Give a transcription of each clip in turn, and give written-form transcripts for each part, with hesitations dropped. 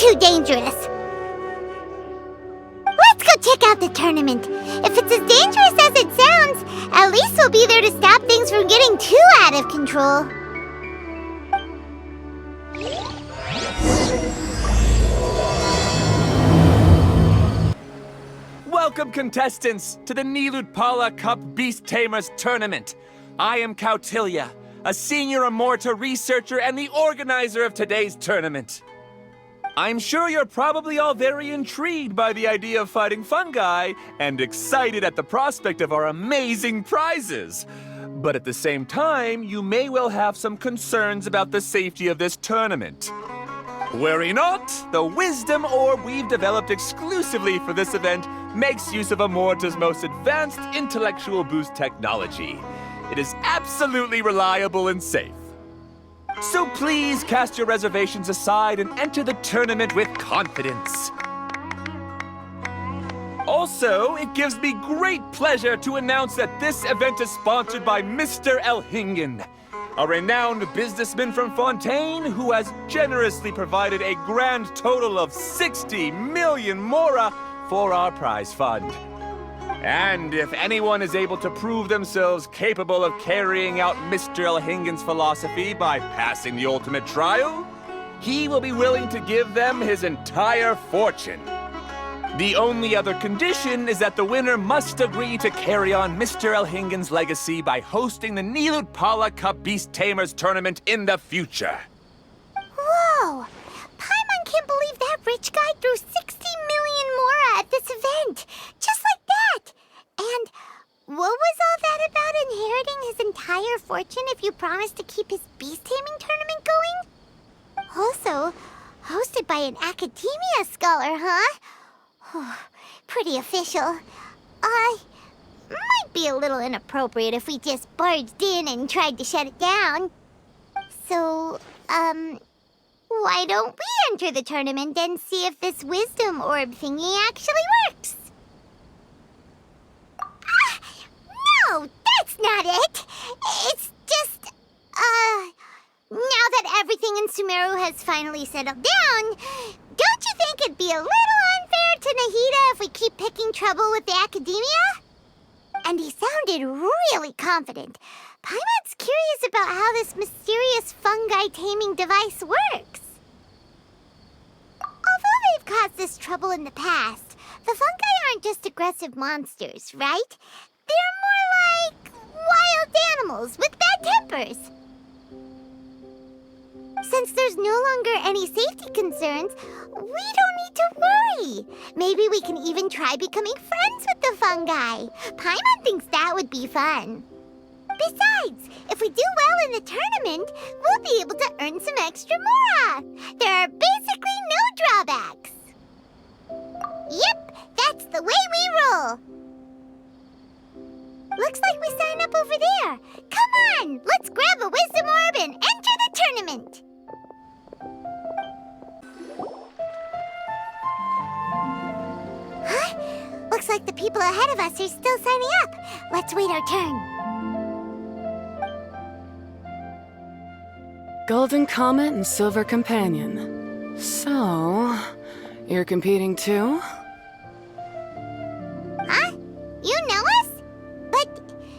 too dangerous. Let's go check out the tournament. If it's as dangerous as it sounds, at least we'll be there to stop things from getting too out of control. Welcome, contestants, to the Nilutpala Cup Beast Tamers Tournament. I am Kautilya, a senior Amorta researcher and the organizer of today's tournament. I'm sure you're probably all very intrigued by the idea of fighting fungi and excited at the prospect of our amazing prizes. But at the same time, you may well have some concerns about the safety of this tournament. Worry not, the wisdom orb we've developed exclusively for this event makes use of Amorta's most advanced intellectual boost technology. It is absolutely reliable and safe. So please cast your reservations aside and enter the tournament with confidence. Also, it gives me great pleasure to announce that this event is sponsored by Mr. Elhingen, a renowned businessman from Fontaine who has generously provided a grand total of 60 million mora for our prize fund. And if anyone is able to prove themselves capable of carrying out Mr. Elhingen's philosophy by passing the ultimate trial, he will be willing to give them his entire fortune. The only other condition is that the winner must agree to carry on Mr. Elhingen's legacy by hosting the Nilutpala Cup Beast Tamers Tournament in the future. Whoa! Paimon can't believe that rich guy threw 60 million mora at this event! Just like that! And what was all that about inheriting his entire fortune if you promised to keep his beast taming tournament going? Also, hosted by an academia scholar, huh? Pretty official. Might be a little inappropriate if we just barged in and tried to shut it down. So, why don't we enter the tournament and see if this wisdom orb thingy actually works? No, that's not it! It's just, now that everything in Sumeru has finally settled down, don't you think it'd be a little unfair to Nahida if we keep picking trouble with the academia? And he sounded really confident. Paimon's curious about how this mysterious fungi taming device works. Although they've caused us trouble in the past, the fungi aren't just aggressive monsters, right? They're more like wild animals with bad tempers. Since there's no longer any safety concerns, we don't need to worry. Maybe we can even try becoming friends with the fungi. Paimon thinks that would be fun. Besides, if we do well in the tournament, we'll be able to earn some extra mora. There are basically no drawbacks. Yep, that's the way we roll. Looks like we sign up over there. Come on, let's grab a wisdom orb and enter the tournament. Huh? Looks like the people ahead of us are still signing up. Let's wait our turn. Golden Comet and Silver Companion. So, you're competing too? Huh? You know us? But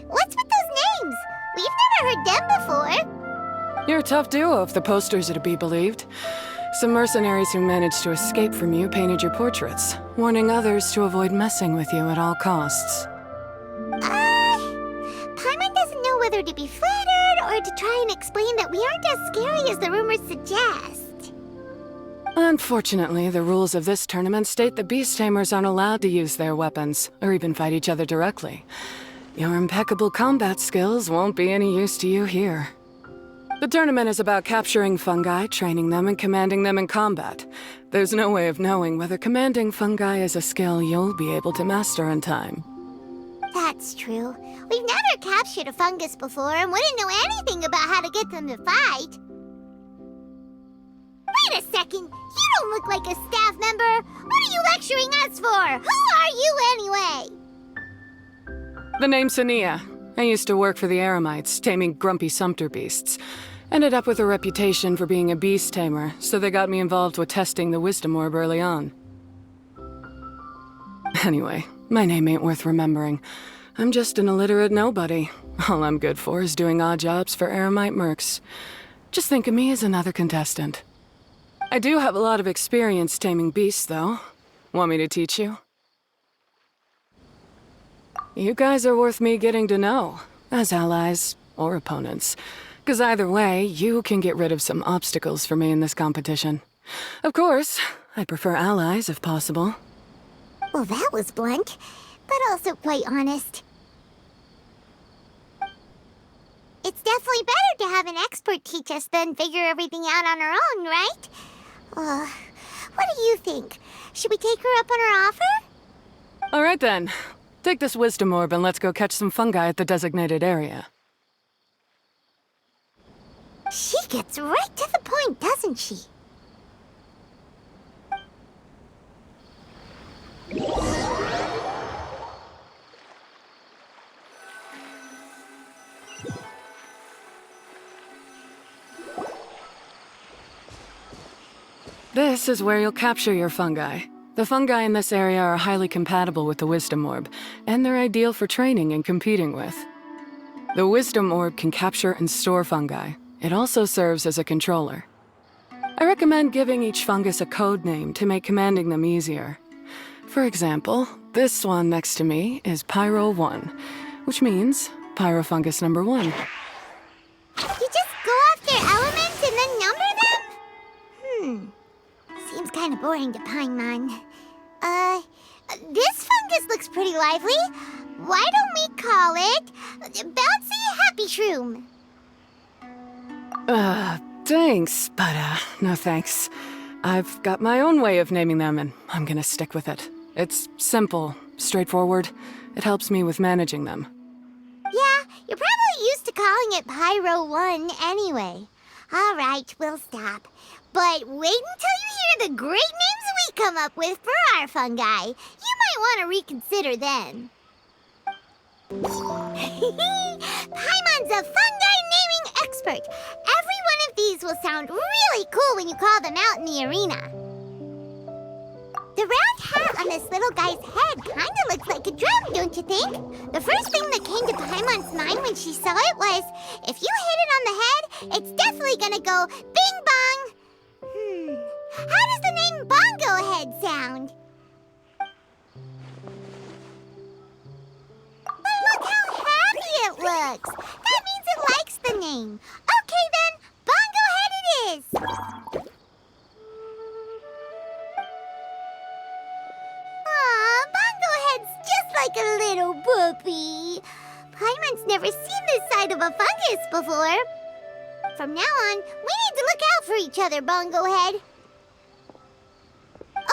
what's with those names? We've never heard them before. You're a tough duo if the posters are to be believed. Some mercenaries who managed to escape from you painted your portraits, warning others to avoid messing with you at all costs. Paimon doesn't know whether to be flattered or to try and explain that we aren't as scary as the rumors suggest. Unfortunately, the rules of this tournament state the beast tamers aren't allowed to use their weapons, or even fight each other directly. Your impeccable combat skills won't be any use to you here. The tournament is about capturing fungi, training them, and commanding them in combat. There's no way of knowing whether commanding fungi is a skill you'll be able to master in time. That's true. We've never captured a fungus before and wouldn't know anything about how to get them to fight. Wait a second! You don't look like a staff member! What are you lecturing us for? Who are you anyway? The name's Sania. I used to work for the Eremites, taming grumpy sumpter beasts. Ended up with a reputation for being a beast tamer, so they got me involved with testing the wisdom orb early on. Anyway, my name ain't worth remembering. I'm just an illiterate nobody. All I'm good for is doing odd jobs for eremite mercs. Just think of me as another contestant. I do have a lot of experience taming beasts, though. Want me to teach you? You guys are worth me getting to know, as allies or opponents. 'Cause either way, you can get rid of some obstacles for me in this competition. Of course, I prefer allies if possible. Well, that was blunt, but also quite honest. It's definitely better to have an expert teach us than figure everything out on our own, right? What do you think? Should we take her up on her offer? All right then. Take this wisdom orb and let's go catch some fungi at the designated area. She gets right to the point, doesn't she? This is where you'll capture your fungi. The fungi in this area are highly compatible with the wisdom orb, and they're ideal for training and competing with. The wisdom orb can capture and store fungi. It also serves as a controller. I recommend giving each fungus a code name to make commanding them easier. For example, this one next to me is Pyro 1, which means Pyrofungus number 1. You just go off their elements and then number them? Seems kind of boring to Paimon. This fungus looks pretty lively. Why don't we call it Bouncy Happy Shroom? Thanks, but no thanks. I've got my own way of naming them, and I'm gonna stick with it. It's simple, straightforward. It helps me with managing them. Yeah, you're probably used to calling it Pyro 1 anyway. All right, we'll stop. But wait until you hear the great names we come up with for our fungi. You might want to reconsider then. Paimon's a fungi naming expert. Every one of these will sound really cool when you call them out in the arena. The round hat on this little guy's head kind of looks like a drum, don't you think? The first thing that came to Paimon's mind when she saw it was, if you hit it on the head, it's definitely gonna go bing bong. How does the name Bongo Head sound? But look how happy it looks. That means it likes the name. Okay then, Bongo Head it is. Aw, Bongo Head's just like a little puppy. Paimon's never seen this side of a fungus before. From now on, we need to look out for each other, Bongo Head.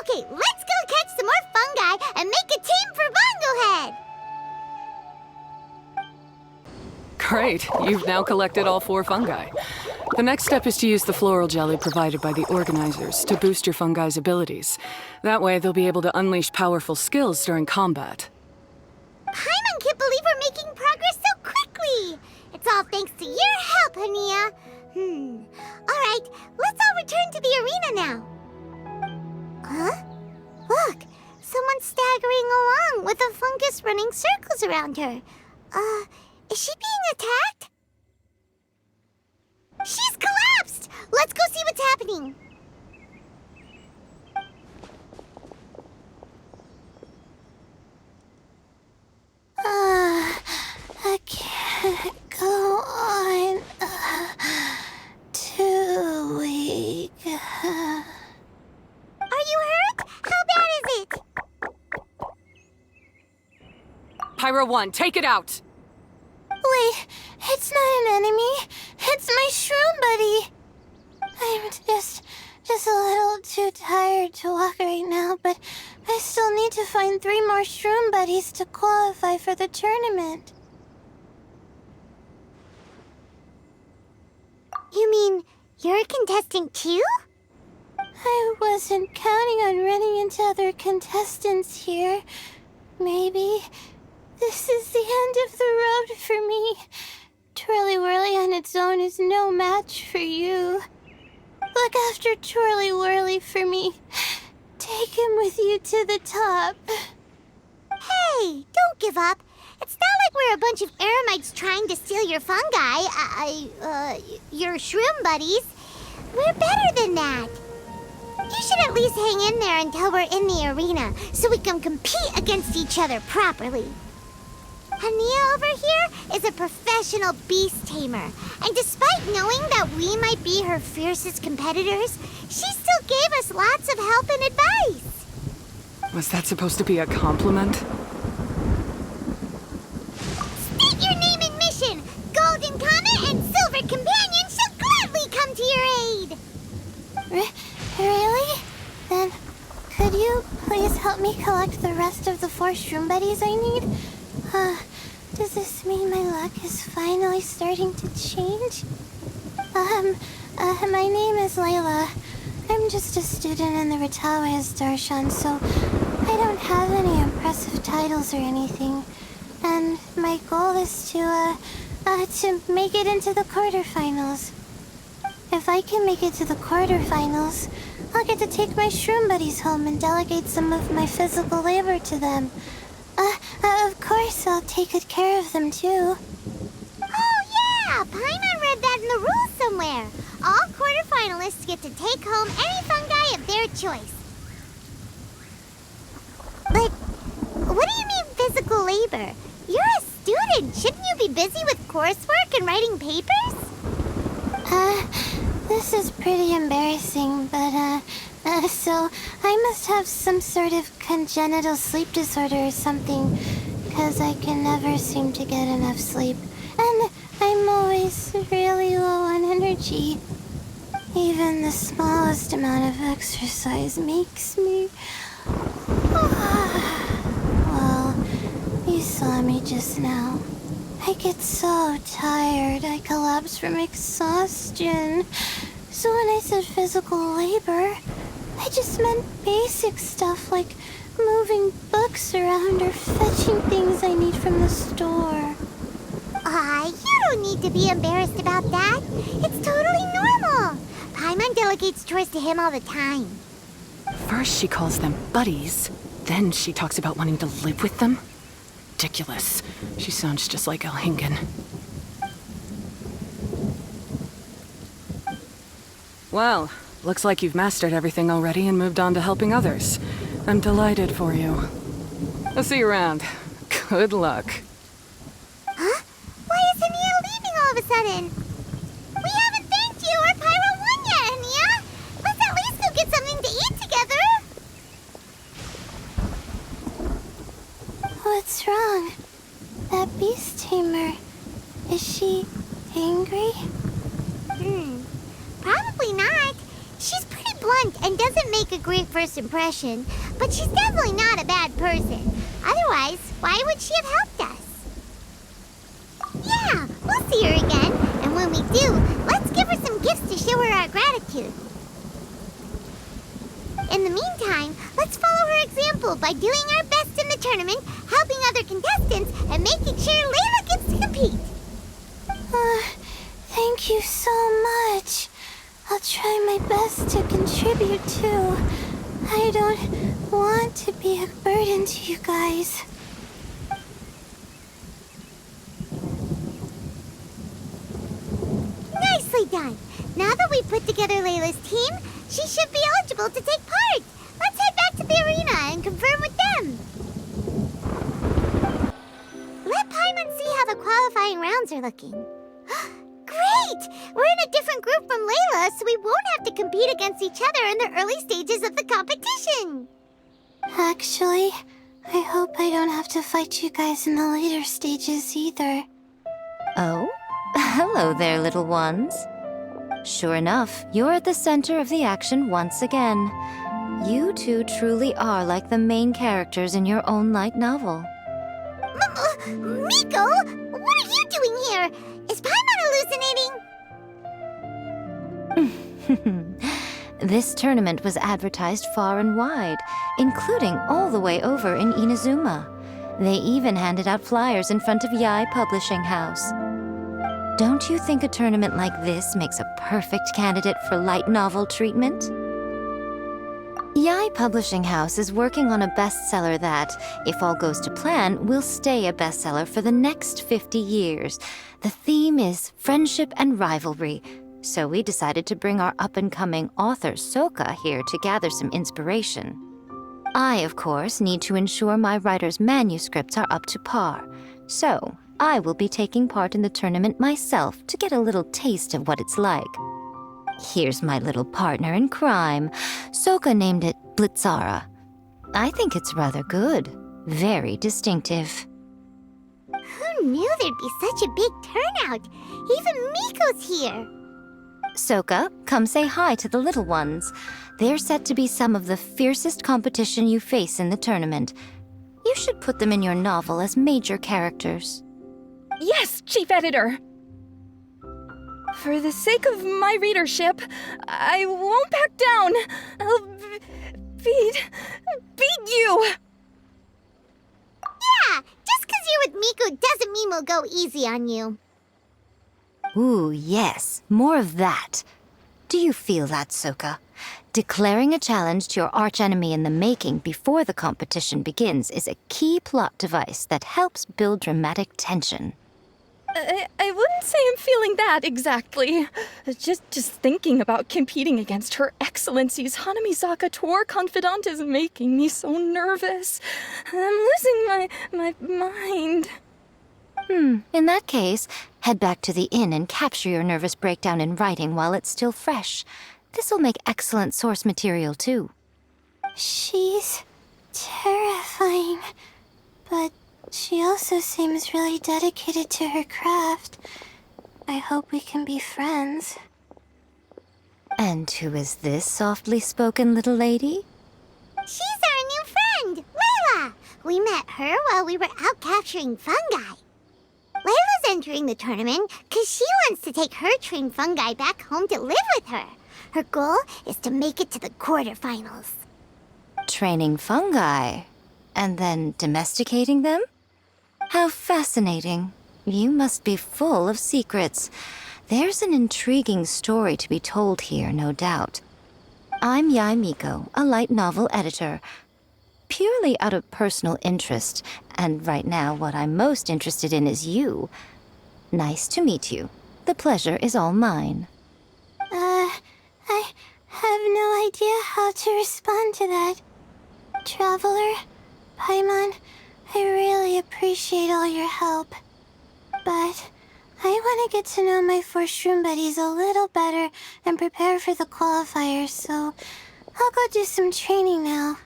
Okay, let's go catch some more fungi and make a team for Bongo Head! Great, you've now collected all 4 fungi. The next step is to use the floral jelly provided by the organizers to boost your fungi's abilities. That way, they'll be able to unleash powerful skills during combat. Paimon can't believe we're making progress so quickly! It's all thanks to your help, Hania. Alright, let's all return to the arena now. Huh? Look, someone's staggering along with a fungus running circles around her. Is she being attacked? She's collapsed! Let's go see what's happening. I can't go on too weak. Are you hurt? How bad is it? Pyro 1, take it out! Wait, it's not an enemy. It's my shroom buddy. I'm just a little too tired to walk right now, but I still need to find 3 more shroom buddies to qualify for the tournament. You mean you're a contestant too? I wasn't counting on running into other contestants here. Maybe this is the end of the road for me. Twirly Whirly on its own is no match for you. Look after Twirly Whirly for me. Take him with you to the top. Hey, don't give up. It's not like we're a bunch of eremites trying to steal your fungi. Your shroom buddies. We're better than that. You should at least hang in there until we're in the arena, so we can compete against each other properly. Hania over here is a professional beast tamer, and despite knowing that we might be her fiercest competitors, she still gave us lots of help and advice. Was that supposed to be a compliment? State your name and mission! Golden Comet and Silver Companion shall gladly come to your aid! Really? Then, could you please help me collect the rest of the 4 shroom buddies I need? Does this mean my luck is finally starting to change? My name is Layla. I'm just a student in the Ratawa's Darshan, so I don't have any impressive titles or anything. And my goal is to make it into the quarterfinals. If I can make it to the quarterfinals, I'll get to take my shroom buddies home and delegate some of my physical labor to them. Of course, I'll take good care of them, too. Oh, yeah! Paimon read that in the rules somewhere. All quarterfinalists get to take home any fungi of their choice. But what do you mean physical labor? You're a student. Shouldn't you be busy with coursework and writing papers? This is pretty embarrassing, but, so I must have some sort of congenital sleep disorder or something, because I can never seem to get enough sleep, and I'm always really low on energy. Even the smallest amount of exercise makes me... Well, you saw me just now. I get so tired, I collapse from exhaustion. So when I said physical labor, I just meant basic stuff like moving books around or fetching things I need from the store. You don't need to be embarrassed about that. It's totally normal. Paimon delegates chores to him all the time. First she calls them buddies, then she talks about wanting to live with them. Ridiculous. She sounds just like Elhingen. Well, looks like you've mastered everything already and moved on to helping others. I'm delighted for you. I'll see you around. Good luck. Huh? Why is Hania leaving all of a sudden? We haven't thanked you or Pyro won yet, Hania! Let's at least go get something to eat together! What's wrong? That beast tamer... Is she angry? Probably not. She's pretty blunt and doesn't make a great first impression, but she's definitely not a bad person. Otherwise, why would she have helped us? Yeah, we'll see her again, and when we do, let's give her some gifts to show her our gratitude. In the meantime, let's follow her example by doing our best in the tournament, helping other contestants, and making sure Layla gets to compete. Thank you so much. I'll try my best to contribute too. I don't want to be a burden to you guys. Nicely done. Now that we've put together Layla's team, she should be eligible to take part. Let's head back to the arena and confirm with them. Let Paimon see how the qualifying rounds are looking. Great! We're in a different group from Layla, so we won't have to compete against each other in the early stages of the competition. Actually, I hope I don't have to fight you guys in the later stages either. Oh? Hello there, little ones. Sure enough, you're at the center of the action once again. You two truly are like the main characters in your own light novel. Miko, what are you doing here? Is Paimon hallucinating? This tournament was advertised far and wide, including all the way over in Inazuma. They even handed out flyers in front of Yae Publishing House. Don't you think a tournament like this makes a perfect candidate for light novel treatment? Yai Publishing House is working on a bestseller that, if all goes to plan, will stay a bestseller for the next 50 years. The theme is friendship and rivalry, so we decided to bring our up-and-coming author Soka here to gather some inspiration. I, of course, need to ensure my writer's manuscripts are up to par, so I will be taking part in the tournament myself to get a little taste of what it's like. Here's my little partner in crime. Soka named it Blitzara. I think it's rather good. Very distinctive. Who knew there'd be such a big turnout? Even Miko's here. Soka, come say hi to the little ones. They're set to be some of the fiercest competition you face in the tournament. You should put them in your novel as major characters. Yes, Chief Editor! For the sake of my readership, I won't back down. I'll beat you! Yeah, just 'cause you're with Miko doesn't mean we'll go easy on you. Ooh, yes, more of that. Do you feel that, Soka? Declaring a challenge to your archenemy in the making before the competition begins is a key plot device that helps build dramatic tension. I wouldn't say I'm feeling that exactly. Just thinking about competing against Her Excellency's Hanamizaka tour confidant is making me so nervous. I'm losing my mind. In that case, head back to the inn and capture your nervous breakdown in writing while it's still fresh. This'll make excellent source material, too. She's terrifying, but she also seems really dedicated to her craft. I hope we can be friends. And who is this softly spoken little lady? She's our new friend, Layla. We met her while we were out capturing fungi. Layla's entering the tournament because she wants to take her trained fungi back home to live with her. Her goal is to make it to the quarterfinals. Training fungi, and then domesticating them? How fascinating. You must be full of secrets. There's an intriguing story to be told here, no doubt. I'm Yai Miko, a light novel editor. Purely out of personal interest, and right now what I'm most interested in is you. Nice to meet you. The pleasure is all mine. I have no idea how to respond to that. Traveler, Paimon, I really appreciate all your help. But I want to get to know my 4 shroom buddies a little better and prepare for the qualifiers, so I'll go do some training now.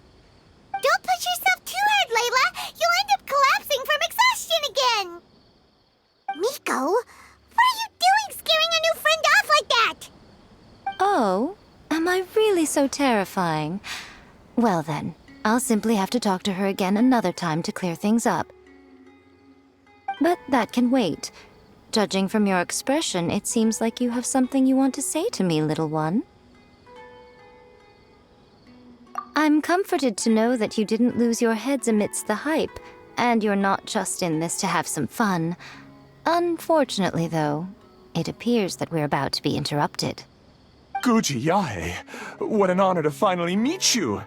Don't push yourself too hard, Layla. You'll end up collapsing from exhaustion again. Miko, what are you doing scaring a new friend off like that? Oh, am I really so terrifying? Well then, I'll simply have to talk to her again another time to clear things up. But that can wait. Judging from your expression, it seems like you have something you want to say to me, little one. I'm comforted to know that you didn't lose your heads amidst the hype, and you're not just in this to have some fun. Unfortunately, though, it appears that we're about to be interrupted. Guji Yae, what an honor to finally meet you.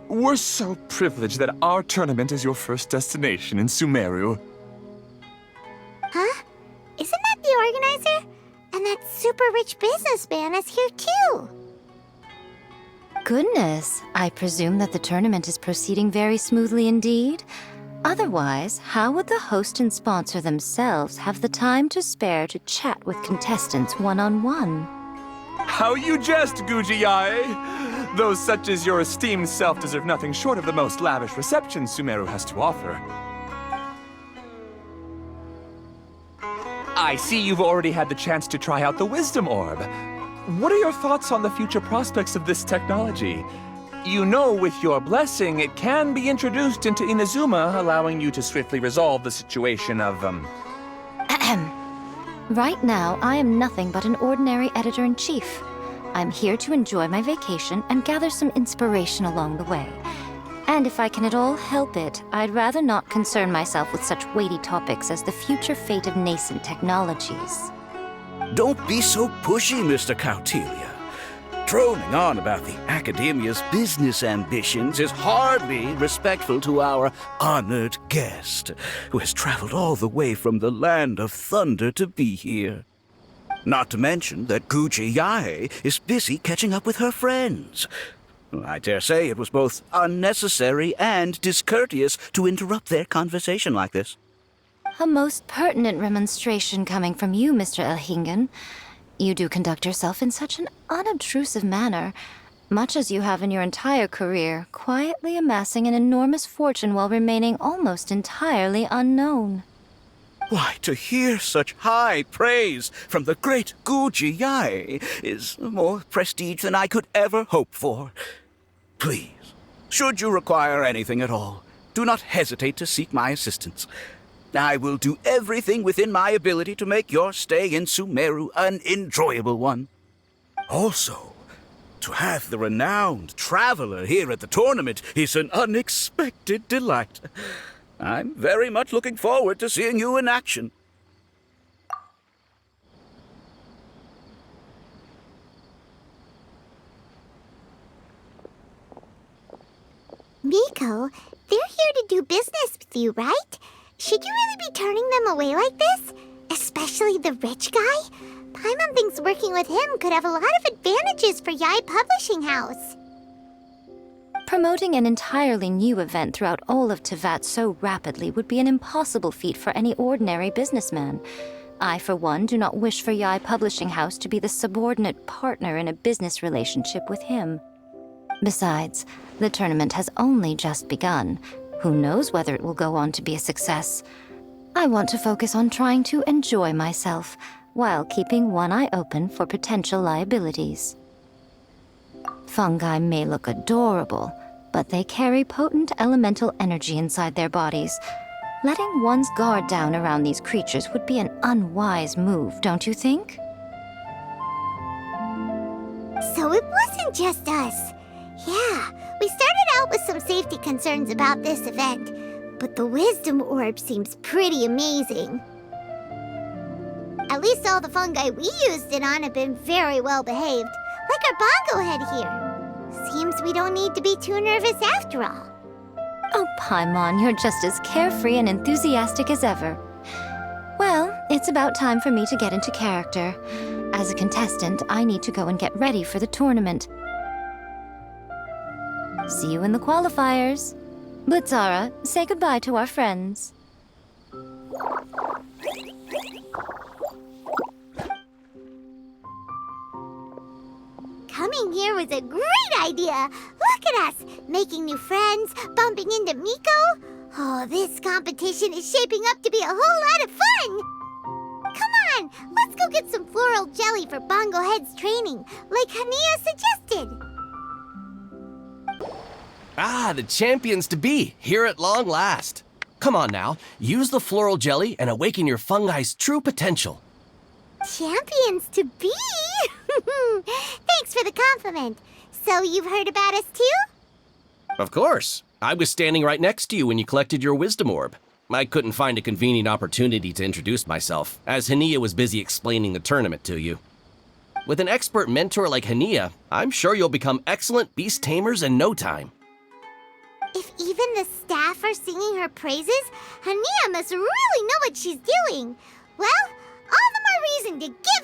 We're so privileged that our tournament is your first destination in Sumeru. Huh? Isn't that the organizer? And that super rich businessman is here too. Goodness, I presume that the tournament is proceeding very smoothly indeed. Otherwise, how would the host and sponsor themselves have the time to spare to chat with contestants one-on-one? How you jest, Guji Yae! Those such as your esteemed self deserve nothing short of the most lavish reception Sumeru has to offer. I see you've already had the chance to try out the Wisdom Orb. What are your thoughts on the future prospects of this technology? You know, with your blessing, it can be introduced into Inazuma, allowing you to swiftly resolve the situation of, Right now, I am nothing but an ordinary editor-in-chief. I'm here to enjoy my vacation and gather some inspiration along the way. And if I can at all help it, I'd rather not concern myself with such weighty topics as the future fate of nascent technologies. Don't be so pushy, Mr. Kautelia. Droning on about the Academia's business ambitions is hardly respectful to our honored guest, who has traveled all the way from the land of thunder to be here. Not to mention that Jaya is busy catching up with her friends. I dare say it was both unnecessary and discourteous to interrupt their conversation like this. A most pertinent remonstration coming from you, Mr. Elhingen. You do conduct yourself in such an unobtrusive manner, much as you have in your entire career, quietly amassing an enormous fortune while remaining almost entirely unknown. Why, to hear such high praise from the great Jaya is more prestige than I could ever hope for. Please, should you require anything at all, do not hesitate to seek my assistance. I will do everything within my ability to make your stay in Sumeru an enjoyable one. Also, to have the renowned traveler here at the tournament is an unexpected delight. I'm very much looking forward to seeing you in action. Miko, they're here to do business with you, right? Should you really be turning them away like this? Especially the rich guy? Paimon thinks working with him could have a lot of advantages for Yai Publishing House. Promoting an entirely new event throughout all of Teyvat so rapidly would be an impossible feat for any ordinary businessman. I, for one, do not wish for Yai Publishing House to be the subordinate partner in a business relationship with him. Besides, the tournament has only just begun. Who knows whether it will go on to be a success? I want to focus on trying to enjoy myself, while keeping one eye open for potential liabilities. Fungi may look adorable, but they carry potent elemental energy inside their bodies. Letting one's guard down around these creatures would be an unwise move, don't you think? So it wasn't just us. Yeah, we started out with some safety concerns about this event, but the wisdom orb seems pretty amazing. At least all the fungi we used it on have been very well behaved, like our bongo head here. Seems we don't need to be too nervous after all. Oh, Paimon, you're just as carefree and enthusiastic as ever. Well, it's about time for me to get into character. As a contestant, I need to go and get ready for the tournament. See you in the qualifiers. Blitzara, say goodbye to our friends. Coming here was a great idea. Look at us, making new friends, bumping into Miko. Oh, this competition is shaping up to be a whole lot of fun. Come on, let's go get some floral jelly for Bongo Head's training, like Hania suggested. Ah, the champions to be, here at long last. Come on now, use the floral jelly and awaken your fungi's true potential. Champions to be? Thanks for the compliment. So you've heard about us too? Of course. I was standing right next to you when you collected your wisdom orb. I couldn't find a convenient opportunity to introduce myself, as Hania was busy explaining the tournament to you. With an expert mentor like Hania, I'm sure you'll become excellent beast tamers in no time. If even the staff are singing her praises, Hania must really know what she's doing. Well, all the more reason to get